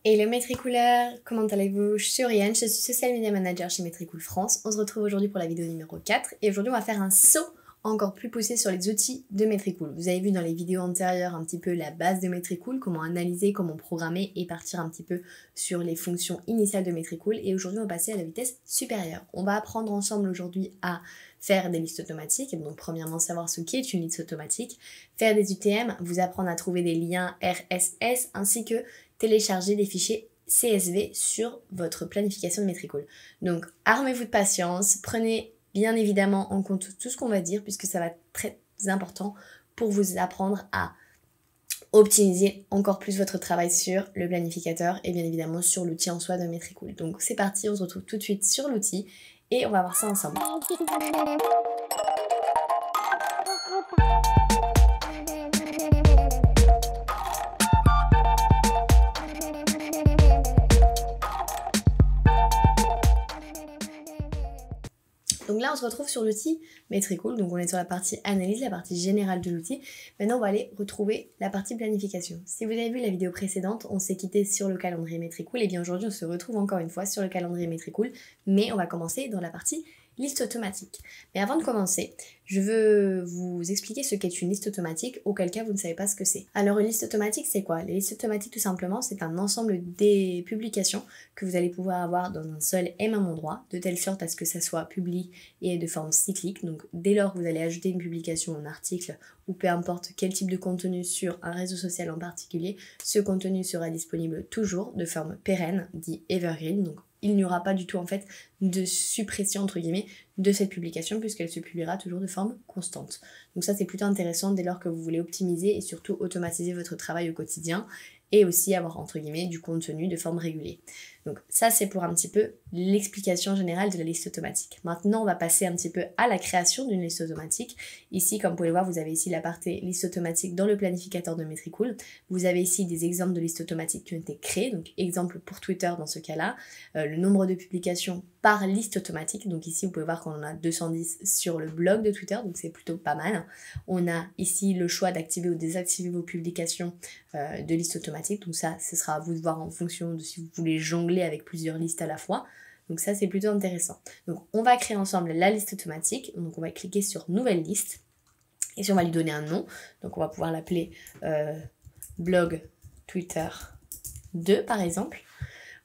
Hello Matricooleurs, comment allez-vous? Je suis Oriane, je suis Social Media Manager chez Matricool France. On se retrouve aujourd'hui pour la vidéo numéro 4 et aujourd'hui on va faire un saut encore plus poussé sur les outils de Matricool. Vous avez vu dans les vidéos antérieures un petit peu la base de Matricool, comment analyser, comment programmer et partir un petit peu sur les fonctions initiales de Matricool. Et aujourd'hui on va passer à la vitesse supérieure. On va apprendre ensemble aujourd'hui à faire des listes automatiques, donc premièrement savoir ce qu'est une liste automatique, faire des UTM, vous apprendre à trouver des liens RSS ainsi que télécharger des fichiers CSV sur votre planification de Matricool. Donc armez-vous de patience, prenez bien évidemment en compte tout ce qu'on va dire puisque ça va être très important pour vous apprendre à optimiser encore plus votre travail sur le planificateur et bien évidemment sur l'outil en soi de Matricool. Donc c'est parti, on se retrouve tout de suite sur l'outil et on va voir ça ensemble. Donc là, on se retrouve sur l'outil Matricool. Donc on est sur la partie analyse, la partie générale de l'outil. Maintenant, on va aller retrouver la partie planification. Si vous avez vu la vidéo précédente, on s'est quitté sur le calendrier Matricool. Et bien aujourd'hui, on se retrouve encore une fois sur le calendrier Matricool. Mais on va commencer dans la partie liste automatique. Mais avant de commencer, je veux vous expliquer ce qu'est une liste automatique, auquel cas vous ne savez pas ce que c'est. Alors une liste automatique, c'est quoi? Les listes automatiques, tout simplement, c'est un ensemble des publications que vous allez pouvoir avoir dans un seul et même endroit, de telle sorte à ce que ça soit publié et de forme cyclique. Donc dès lors que vous allez ajouter une publication, un article ou peu importe quel type de contenu sur un réseau social en particulier, ce contenu sera disponible toujours de forme pérenne, dit evergreen. Donc il n'y aura pas du tout en fait de suppression entre guillemets de cette publication puisqu'elle se publiera toujours de forme constante. Donc ça c'est plutôt intéressant dès lors que vous voulez optimiser et surtout automatiser votre travail au quotidien et aussi avoir entre guillemets du contenu de forme régulière. Donc ça c'est pour un petit peu l'explication générale de la liste automatique. Maintenant on va passer un petit peu à la création d'une liste automatique. Ici comme vous pouvez le voir vous avez ici la partie liste automatique dans le planificateur de Matricool. Vous avez ici des exemples de listes automatiques qui ont été créées, donc exemple pour Twitter dans ce cas-là, le nombre de publications par liste automatique. Donc ici vous pouvez voir qu'on en a 210 sur le blog de Twitter, donc c'est plutôt pas mal. On a ici le choix d'activer ou désactiver vos publications de liste automatique. Donc ça, ce sera à vous de voir en fonction de si vous voulez jongler avec plusieurs listes à la fois. Donc ça, c'est plutôt intéressant. Donc on va créer ensemble la liste automatique. Donc on va cliquer sur Nouvelle liste. Et si on va lui donner un nom, donc on va pouvoir l'appeler blog Twitter 2 par exemple.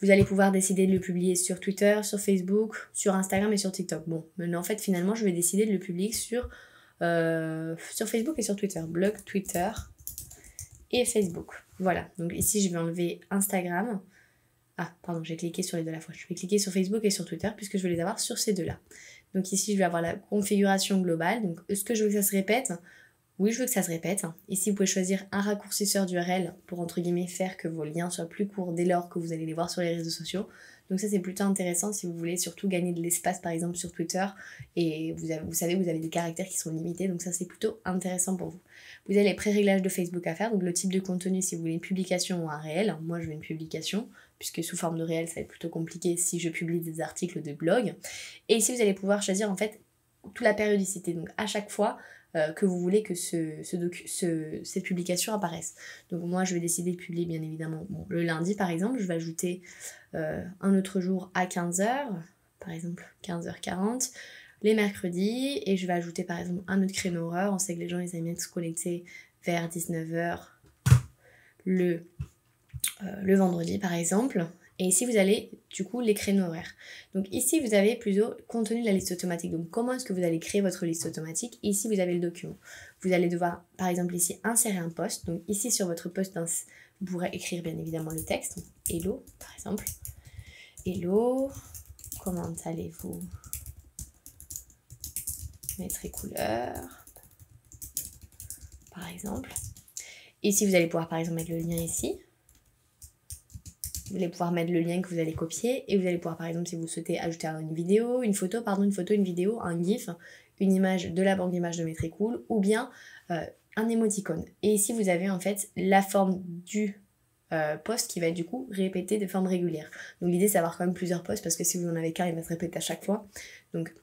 Vous allez pouvoir décider de le publier sur Twitter, sur Facebook, sur Instagram et sur TikTok. Bon, mais en fait, finalement, je vais décider de le publier sur Facebook et sur Twitter. Blog Twitter et Facebook. Voilà, donc ici, je vais enlever Instagram. Ah, pardon, j'ai cliqué sur les deux à la fois. Je vais cliquer sur Facebook et sur Twitter puisque je veux les avoir sur ces deux-là. Donc ici, je vais avoir la configuration globale. Donc, est-ce que je veux que ça se répète ? Oui, je veux que ça se répète. Ici, vous pouvez choisir un raccourcisseur d'URL pour, entre guillemets, faire que vos liens soient plus courts dès lors que vous allez les voir sur les réseaux sociaux. Donc ça, c'est plutôt intéressant si vous voulez surtout gagner de l'espace, par exemple, sur Twitter. Et vous savez, vous avez des caractères qui sont limités. Donc ça, c'est plutôt intéressant pour vous. Vous avez les pré-réglages de Facebook à faire. Donc le type de contenu, si vous voulez une publication ou un réel. Moi, je veux une publication, puisque sous forme de réel, ça va être plutôt compliqué si je publie des articles de blog. Et ici, vous allez pouvoir choisir, en fait, toute la périodicité. Donc à chaque fois que vous voulez que cette publication apparaisse. Donc moi je vais décider de publier bien évidemment le lundi par exemple, je vais ajouter un autre jour à 15h, par exemple 15h40, les mercredis, et je vais ajouter par exemple un autre créneau horaire. On sait que les gens ils aiment bien se connecter vers 19h le vendredi par exemple. Et ici, vous avez du coup les créneaux horaires. Donc ici, vous avez plutôt contenu de la liste automatique. Donc comment est-ce que vous allez créer votre liste automatique? Ici, vous avez le document. Vous allez devoir, par exemple ici, insérer un post. Donc ici, sur votre post, vous pourrez écrire bien évidemment le texte. Hello, par exemple. Hello, comment allez-vous? Matricooleurs, par exemple. Ici, vous allez pouvoir, par exemple, mettre le lien ici. Vous allez pouvoir mettre le lien que vous allez copier et vous allez pouvoir par exemple si vous souhaitez ajouter une vidéo, une photo, une vidéo, un GIF, une image de la banque d'images de Matricool ou bien un émoticône. Et ici vous avez en fait la forme du post qui va être du coup répété de forme régulière. Donc l'idée c'est d'avoir quand même plusieurs posts parce que si vous en avez qu'un il va se répéter à chaque fois. Donc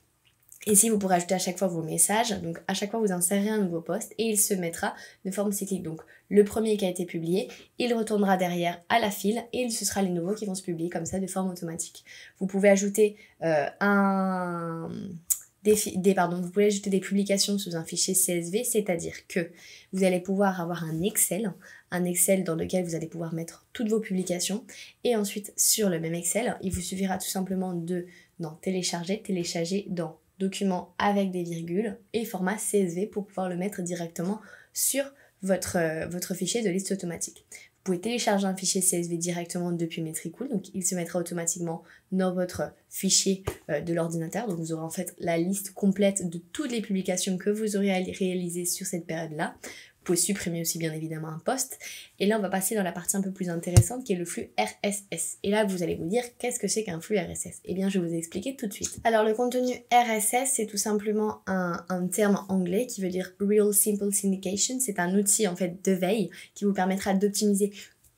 Ici, vous pourrez ajouter à chaque fois vos messages, donc à chaque fois vous insérez un nouveau post et il se mettra de forme cyclique. Donc le premier qui a été publié, il retournera derrière à la file et ce sera les nouveaux qui vont se publier comme ça de forme automatique. Vous pouvez ajouter vous pouvez ajouter des publications sous un fichier CSV, c'est-à-dire que vous allez pouvoir avoir un Excel dans lequel vous allez pouvoir mettre toutes vos publications et ensuite sur le même Excel, il vous suffira tout simplement de télécharger dans Documents avec des virgules et format CSV pour pouvoir le mettre directement sur votre fichier de liste automatique. Vous pouvez télécharger un fichier CSV directement depuis Metricool, donc il se mettra automatiquement dans votre fichier de l'ordinateur. Donc vous aurez en fait la liste complète de toutes les publications que vous aurez réalisées sur cette période-là. Vous pouvez supprimer aussi bien évidemment un post. Et là on va passer dans la partie un peu plus intéressante qui est le flux RSS. Et là vous allez vous dire qu'est-ce que c'est qu'un flux RSS? Eh bien je vais vous expliquer tout de suite. Alors le contenu RSS c'est tout simplement un terme anglais qui veut dire Real Simple Syndication. C'est un outil en fait de veille qui vous permettra d'optimiser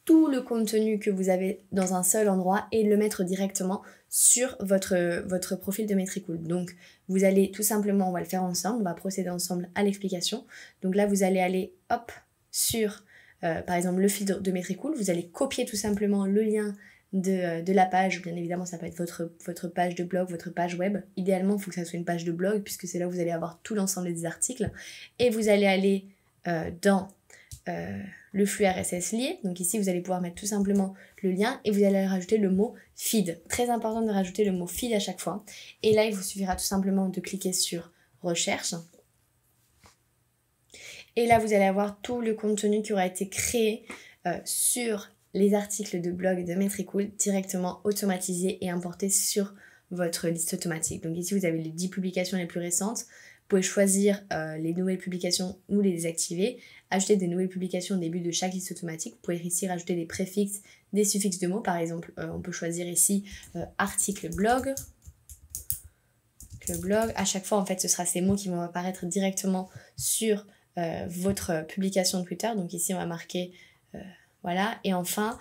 tout le contenu que vous avez dans un seul endroit et de le mettre directement sur votre profil de Metricool. Donc vous allez tout simplement, on va le faire ensemble, on va procéder ensemble à l'explication. Donc là vous allez aller hop sur par exemple le fil de Metricool, vous allez copier tout simplement le lien de la page, bien évidemment ça peut être votre page de blog, votre page web. Idéalement il faut que ça soit une page de blog puisque c'est là où vous allez avoir tout l'ensemble des articles et vous allez aller dans le flux RSS lié. Donc ici vous allez pouvoir mettre tout simplement le lien et vous allez rajouter le mot feed. Très important de rajouter le mot feed à chaque fois. Et là il vous suffira tout simplement de cliquer sur recherche. Et là vous allez avoir tout le contenu qui aura été créé sur les articles de blog de Metricool directement automatisé et importé sur votre liste automatique. Donc ici vous avez les 10 publications les plus récentes. Vous pouvez choisir les nouvelles publications ou les désactiver, ajouter des nouvelles publications au début de chaque liste automatique. Vous pouvez ici rajouter des préfixes, des suffixes de mots. Par exemple, on peut choisir ici article blog. Le blog, à chaque fois en fait ce sera ces mots qui vont apparaître directement sur votre publication de Twitter. Donc ici on va marquer voilà, et enfin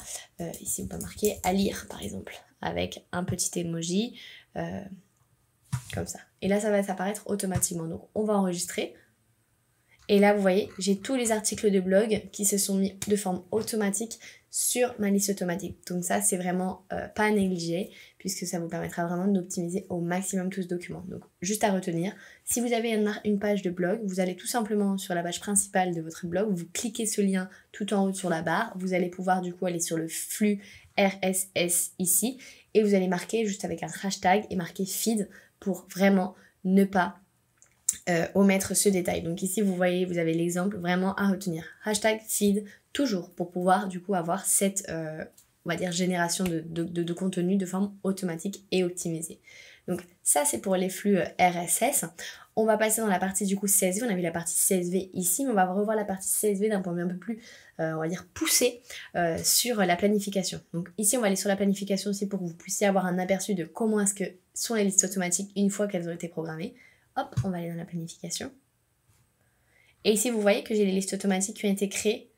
ici on peut marquer à lire par exemple avec un petit emoji comme ça. Et là ça va s'apparaître automatiquement. Donc on va enregistrer. Et là vous voyez, j'ai tous les articles de blog qui se sont mis de forme automatique sur ma liste automatique. Donc ça c'est vraiment pas à négliger puisque ça vous permettra vraiment d'optimiser au maximum tout ce document. Donc juste à retenir, si vous avez une page de blog, vous allez tout simplement sur la page principale de votre blog, vous cliquez ce lien tout en haut sur la barre, vous allez pouvoir du coup aller sur le flux RSS ici et vous allez marquer juste avec un hashtag et marquer feed pour vraiment ne pas omettre ce détail. Donc ici vous voyez, vous avez l'exemple vraiment à retenir. Hashtag feed toujours pour pouvoir du coup avoir cette on va dire génération de contenu de forme automatique et optimisée. Donc ça c'est pour les flux RSS. On va passer dans la partie du coup CSV. On a vu la partie CSV ici, mais on va revoir la partie CSV d'un point de vue un peu plus on va dire poussé sur la planification. Donc ici on va aller sur la planification aussi pour que vous puissiez avoir un aperçu de comment est-ce que sont les listes automatiques une fois qu'elles ont été programmées. Hop, on va aller dans la planification. Et ici, vous voyez que j'ai les listes automatiques qui ont été créées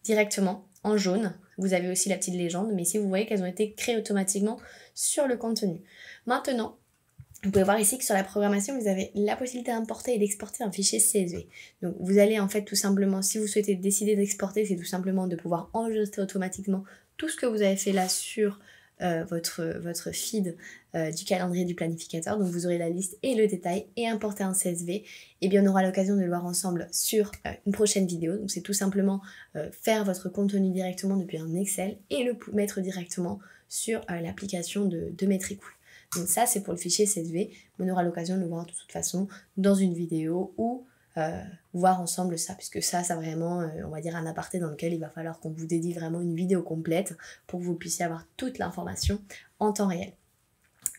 directement en jaune. Vous avez aussi la petite légende, mais ici, vous voyez qu'elles ont été créées automatiquement sur le contenu. Maintenant, vous pouvez voir ici que sur la programmation, vous avez la possibilité d'importer et d'exporter un fichier CSV. Donc, vous allez en fait tout simplement, si vous souhaitez décider d'exporter, c'est tout simplement de pouvoir enregistrer automatiquement tout ce que vous avez fait là sur votre feed du calendrier du planificateur. Donc vous aurez la liste et le détail et importer un CSV. Et bien on aura l'occasion de le voir ensemble sur une prochaine vidéo. Donc c'est tout simplement faire votre contenu directement depuis un Excel et le mettre directement sur l'application de Metricool. Donc ça c'est pour le fichier CSV. On aura l'occasion de le voir de toute façon dans une vidéo ou voir ensemble ça, puisque ça vraiment on va dire un aparté dans lequel il va falloir qu'on vous dédie vraiment une vidéo complète pour que vous puissiez avoir toute l'information en temps réel.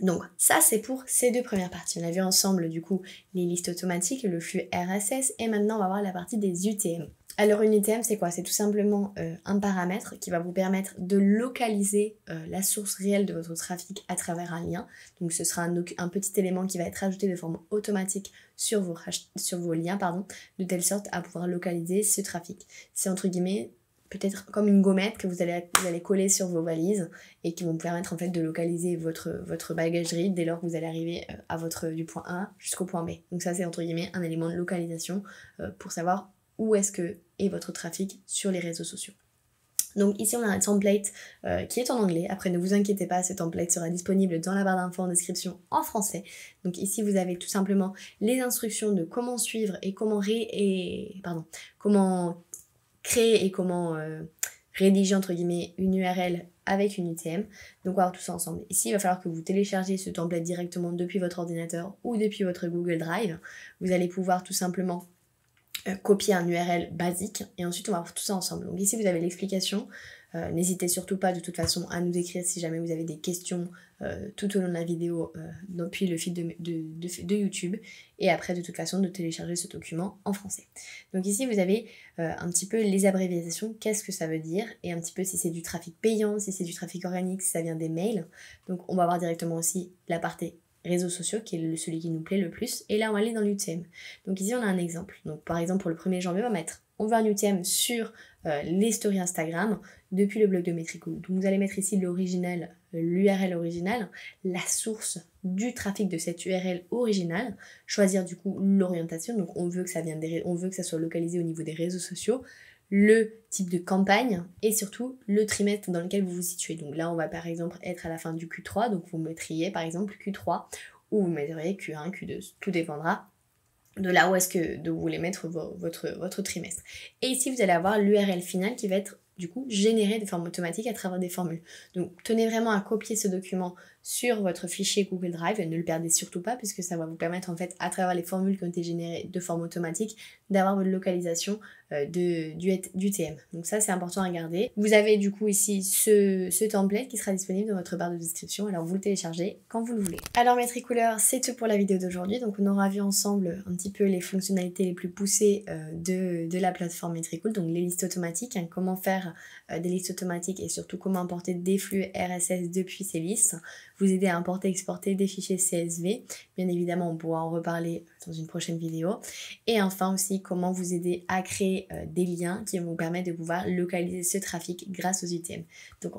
Donc ça c'est pour ces deux premières parties. On a vu ensemble du coup les listes automatiques, le flux RSS et maintenant on va voir la partie des UTM. Alors une UTM c'est quoi? C'est tout simplement un paramètre qui va vous permettre de localiser la source réelle de votre trafic à travers un lien. Donc ce sera un petit élément qui va être ajouté de forme automatique sur vos liens, de telle sorte à pouvoir localiser ce trafic. C'est entre guillemets peut-être comme une gommette que vous allez coller sur vos valises et qui vont vous permettre en fait de localiser votre bagagerie dès lors que vous allez arriver du point A jusqu'au point B. Donc ça c'est entre guillemets un élément de localisation pour savoir où est-ce que est votre trafic sur les réseaux sociaux. Donc ici on a un template qui est en anglais. Après ne vous inquiétez pas, ce template sera disponible dans la barre d'infos en description en français. Donc ici vous avez tout simplement les instructions de comment suivre et comment créer et comment rédiger entre guillemets une URL avec une UTM. Donc on va voir tout ça ensemble. Ici il va falloir que vous téléchargez ce template directement depuis votre ordinateur ou depuis votre Google Drive. Vous allez pouvoir tout simplement copier un URL basique et ensuite on va voir tout ça ensemble. Donc ici vous avez l'explication, n'hésitez surtout pas de toute façon à nous écrire si jamais vous avez des questions tout au long de la vidéo depuis le feed de YouTube et après de toute façon de télécharger ce document en français. Donc ici vous avez un petit peu les abréviations, qu'est-ce que ça veut dire et un petit peu si c'est du trafic payant, si c'est du trafic organique, si ça vient des mails. Donc on va voir directement aussi la partie réseaux sociaux qui est celui qui nous plaît le plus et là on va aller dans l'UTM. Donc ici on a un exemple, donc par exemple pour le 1er janvier on va mettre on veut un UTM sur les stories Instagram depuis le blog de Metricool. Donc vous allez mettre ici l'original, l'URL original, la source du trafic de cette URL originale, choisir du coup l'orientation, donc on veut que ça soit localisé au niveau des réseaux sociaux, le type de campagne et surtout le trimestre dans lequel vous vous situez. Donc là on va par exemple être à la fin du Q3, donc vous mettriez par exemple Q3 ou vous mettriez Q1, Q2, tout dépendra de là où est-ce que vous voulez mettre votre trimestre. Et ici vous allez avoir l'URL finale qui va être du coup générée de forme automatique à travers des formules. Donc tenez vraiment à copier ce document sur votre fichier Google Drive et ne le perdez surtout pas puisque ça va vous permettre en fait à travers les formules qui ont été générées de forme automatique d'avoir votre localisation du TM. Donc ça c'est important à garder. Vous avez du coup ici ce template qui sera disponible dans votre barre de description, alors vous le téléchargez quand vous le voulez. Alors Metricoolers, c'est tout pour la vidéo d'aujourd'hui, donc on aura vu ensemble un petit peu les fonctionnalités les plus poussées de la plateforme Metricool, donc les listes automatiques, hein, comment faire des listes automatiques et surtout comment importer des flux RSS depuis ces listes, vous aider à importer et exporter des fichiers CSV, bien évidemment on pourra en reparler dans une prochaine vidéo, et enfin aussi comment vous aider à créer des liens qui vont vous permettre de pouvoir localiser ce trafic grâce aux UTM. Donc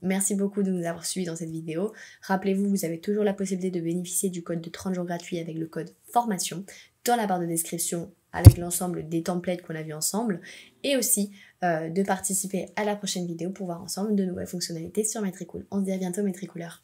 merci beaucoup de nous avoir suivis dans cette vidéo. Rappelez-vous, vous avez toujours la possibilité de bénéficier du code de 30 jours gratuit avec le code formation dans la barre de description avec l'ensemble des templates qu'on a vu ensemble et aussi de participer à la prochaine vidéo pour voir ensemble de nouvelles fonctionnalités sur Metricool. On se dit à bientôt Metricoolers.